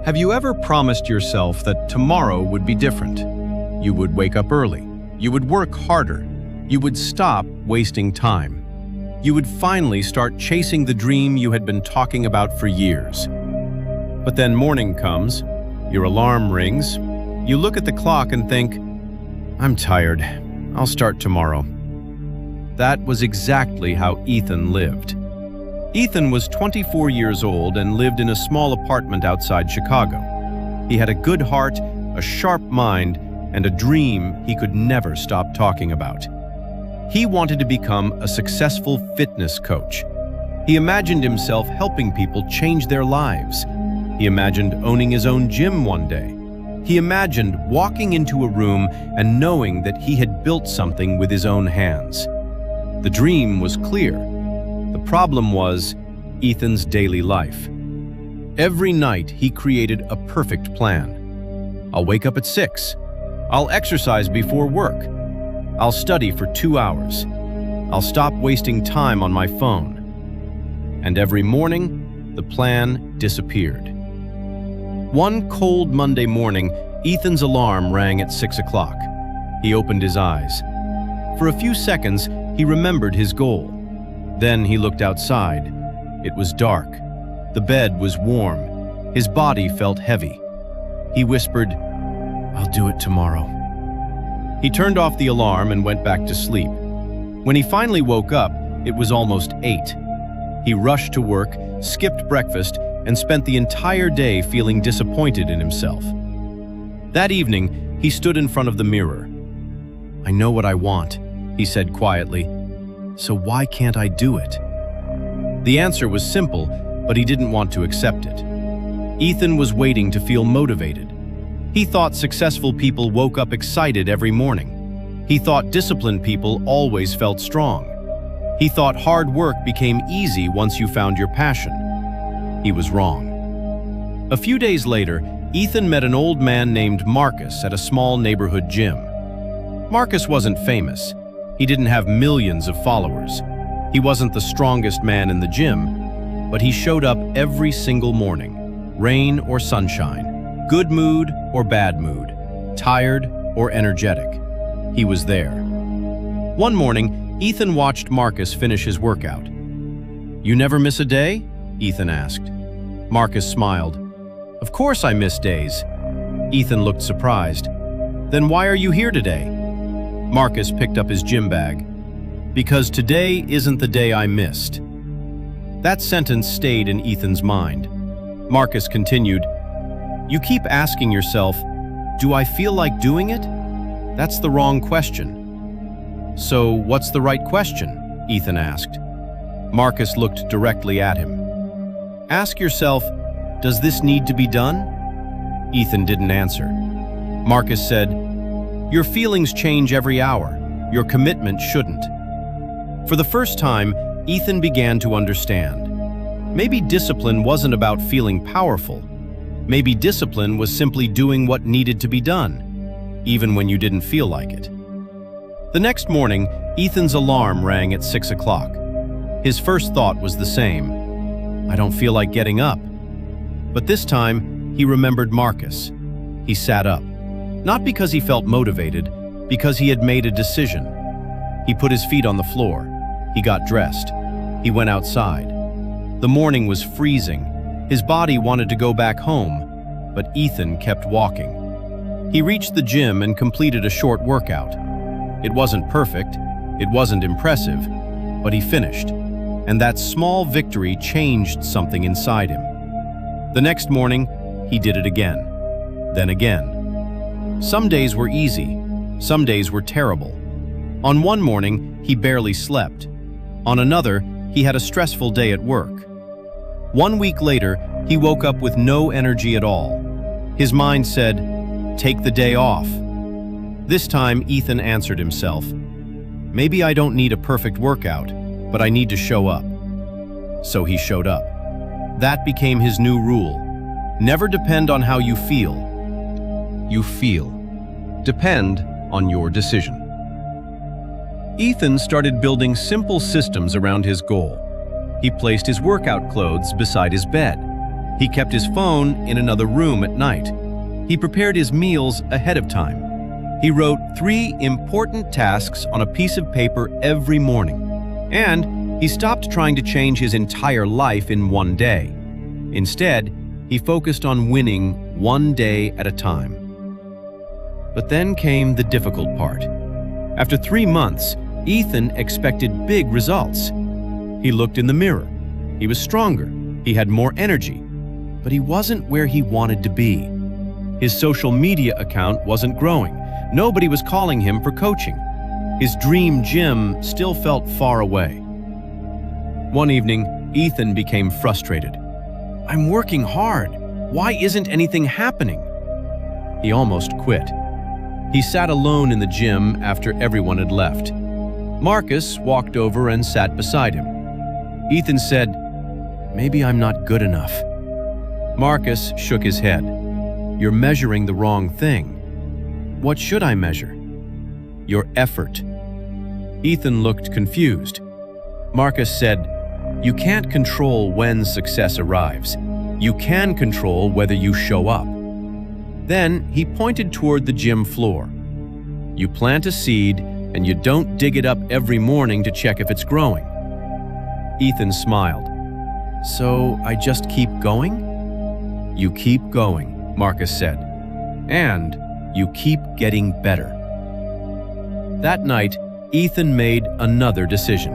Have you ever promised yourself that tomorrow would be different? You would wake up early. You would work harder. You would stop wasting time. You would finally start chasing the dream you had been talking about for years. But then morning comes, your alarm rings, you look at the clock and think, "I'm tired. I'll start tomorrow." That was exactly how Ethan lived. Ethan was 24 years old and lived in a small apartment outside Chicago. He had a good heart, a sharp mind, and a dream he could never stop talking about. He wanted to become a successful fitness coach. He imagined himself helping people change their lives. He imagined owning his own gym one day. He imagined walking into a room and knowing that he had built something with his own hands. The dream was clear. The problem was Ethan's daily life. Every night he created a perfect plan. I'll wake up at 6. I'll exercise before work. I'll study for 2 hours. I'll stop wasting time on my phone. And every morning, the plan disappeared. One cold Monday morning, Ethan's alarm rang at 6 o'clock. He opened his eyes. For a few seconds, he remembered his goal. Then he looked outside. It was dark. The bed was warm. His body felt heavy. He whispered, "I'll do it tomorrow." He turned off the alarm and went back to sleep. When he finally woke up, it was almost 8. He rushed to work, skipped breakfast, and spent the entire day feeling disappointed in himself. That evening, he stood in front of the mirror. "I know what I want," he said quietly. "So why can't I do it?" The answer was simple, but he didn't want to accept it. Ethan was waiting to feel motivated. He thought successful people woke up excited every morning. He thought disciplined people always felt strong. He thought hard work became easy once you found your passion. He was wrong. A few days later, Ethan met an old man named Marcus at a small neighborhood gym. Marcus wasn't famous. He didn't have millions of followers. He wasn't the strongest man in the gym, but he showed up every single morning, rain or sunshine, good mood or bad mood, tired or energetic. He was there. One morning, Ethan watched Marcus finish his workout. "You never miss a day?" Ethan asked. Marcus smiled. "Of course I miss days." Ethan looked surprised. "Then why are you here today?" Marcus picked up his gym bag. "Because today isn't the day I missed." That sentence stayed in Ethan's mind. Marcus continued, "You keep asking yourself, 'Do I feel like doing it?' That's the wrong question." "So what's the right question?" Ethan asked. Marcus looked directly at him. "Ask yourself, does this need to be done?" Ethan didn't answer. Marcus said, "Your feelings change every hour. Your commitment shouldn't." For the first time, Ethan began to understand. Maybe discipline wasn't about feeling powerful. Maybe discipline was simply doing what needed to be done, even when you didn't feel like it. The next morning, Ethan's alarm rang at 6 o'clock. His first thought was the same. "I don't feel like getting up." But this time, he remembered Marcus. He sat up. Not because he felt motivated, because he had made a decision. He put his feet on the floor. He got dressed. He went outside. The morning was freezing. His body wanted to go back home, but Ethan kept walking. He reached the gym and completed a short workout. It wasn't perfect, it wasn't impressive, but he finished. And that small victory changed something inside him. The next morning, he did it again. Then again. Some days were easy. Some days were terrible. On one morning, he barely slept. On another, he had a stressful day at work. 1 week later, he woke up with no energy at all. His mind said, "Take the day off." This time, Ethan answered himself, "Maybe I don't need a perfect workout, but I need to show up." So he showed up. That became his new rule. Never depend on how you feel. You feel. Depend on your decision. Ethan started building simple systems around his goal. He placed his workout clothes beside his bed. He kept his phone in another room at night. He prepared his meals ahead of time. He wrote 3 important tasks on a piece of paper every morning. And he stopped trying to change his entire life in one day. Instead, he focused on winning one day at a time. But then came the difficult part. After 3 months, Ethan expected big results. He looked in the mirror. He was stronger. He had more energy. But he wasn't where he wanted to be. His social media account wasn't growing. Nobody was calling him for coaching. His dream gym still felt far away. One evening, Ethan became frustrated. "I'm working hard. Why isn't anything happening?" He almost quit. He sat alone in the gym after everyone had left. Marcus walked over and sat beside him. Ethan said, "Maybe I'm not good enough." Marcus shook his head. "You're measuring the wrong thing." "What should I measure?" "Your effort." Ethan looked confused. Marcus said, "You can't control when success arrives. You can control whether you show up." Then he pointed toward the gym floor. "You plant a seed and you don't dig it up every morning to check if it's growing." Ethan smiled. "So I just keep going?" "You keep going," Marcus said. "And you keep getting better." That night, Ethan made another decision.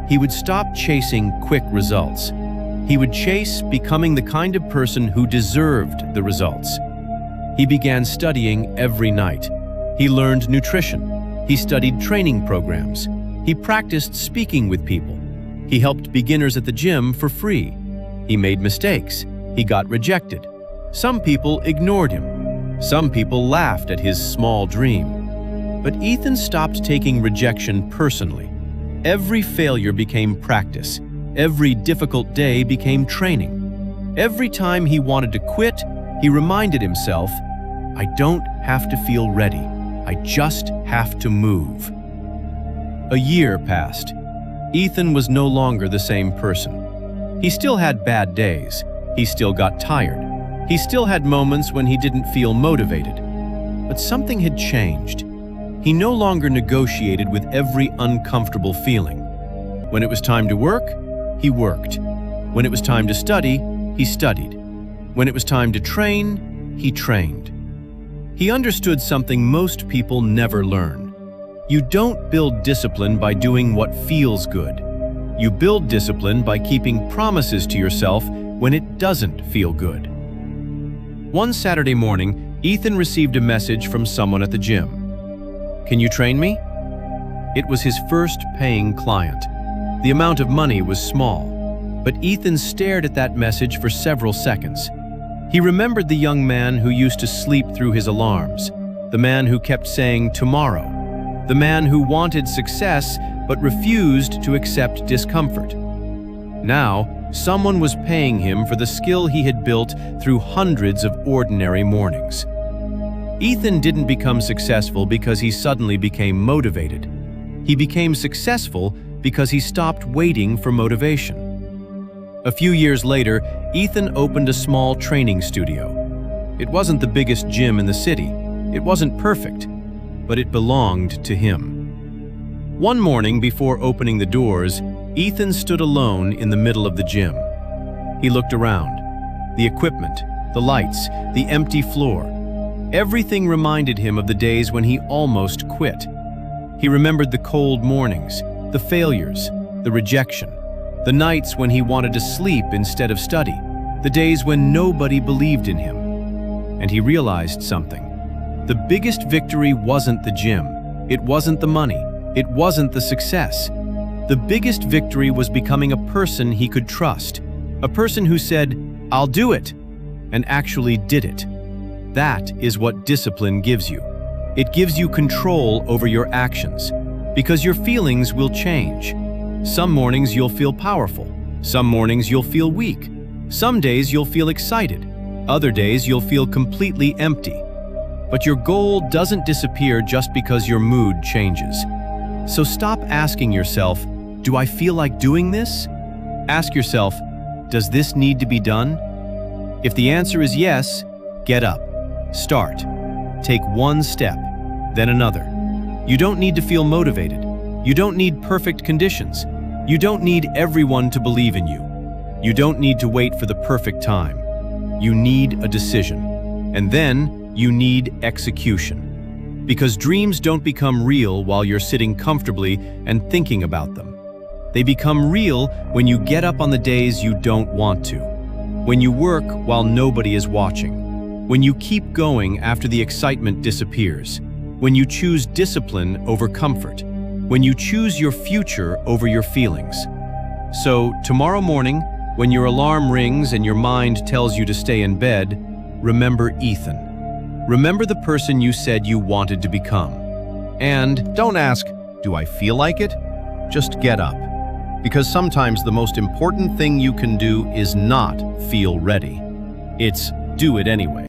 He would stop chasing quick results. He would chase becoming the kind of person who deserved the results. He began studying every night. He learned nutrition. He studied training programs. He practiced speaking with people. He helped beginners at the gym for free. He made mistakes. He got rejected. Some people ignored him. Some people laughed at his small dream. But Ethan stopped taking rejection personally. Every failure became practice. Every difficult day became training. Every time he wanted to quit, he reminded himself, "I don't have to feel ready. I just have to move." A year passed. Ethan was no longer the same person. He still had bad days. He still got tired. He still had moments when he didn't feel motivated. But something had changed. He no longer negotiated with every uncomfortable feeling. When it was time to work, he worked. When it was time to study, he studied. When it was time to train, he trained. He understood something most people never learn. You don't build discipline by doing what feels good. You build discipline by keeping promises to yourself when it doesn't feel good. One Saturday morning, Ethan received a message from someone at the gym. "Can you train me?" It was his first paying client. The amount of money was small, but Ethan stared at that message for several seconds. He remembered the young man who used to sleep through his alarms, the man who kept saying tomorrow, the man who wanted success but refused to accept discomfort. Now, someone was paying him for the skill he had built through hundreds of ordinary mornings. Ethan didn't become successful because he suddenly became motivated. He became successful because he stopped waiting for motivation. A few years later, Ethan opened a small training studio. It wasn't the biggest gym in the city. It wasn't perfect, but it belonged to him. One morning before opening the doors, Ethan stood alone in the middle of the gym. He looked around. The equipment, the lights, the empty floor. Everything reminded him of the days when he almost quit. He remembered the cold mornings, the failures, the rejection, the nights when he wanted to sleep instead of study, the days when nobody believed in him. And he realized something. The biggest victory wasn't the gym. It wasn't the money. It wasn't the success. The biggest victory was becoming a person he could trust, a person who said, "I'll do it," and actually did it. That is what discipline gives you. It gives you control over your actions, because your feelings will change. Some mornings you'll feel powerful. Some mornings you'll feel weak. Some days you'll feel excited. Other days you'll feel completely empty. But your goal doesn't disappear just because your mood changes. So stop asking yourself, "Do I feel like doing this?" Ask yourself, "Does this need to be done?" If the answer is yes, get up. Start. Take one step, then another. You don't need to feel motivated. You don't need perfect conditions. You don't need everyone to believe in you. You don't need to wait for the perfect time. You need a decision. And then you need execution. Because dreams don't become real while you're sitting comfortably and thinking about them. They become real when you get up on the days you don't want to. When you work while nobody is watching. When you keep going after the excitement disappears. When you choose discipline over comfort. When you choose your future over your feelings. So, tomorrow morning, when your alarm rings and your mind tells you to stay in bed, remember Ethan. Remember the person you said you wanted to become. And don't ask, do I feel like it? Just get up. Because sometimes the most important thing you can do is not feel ready. It's do it anyway.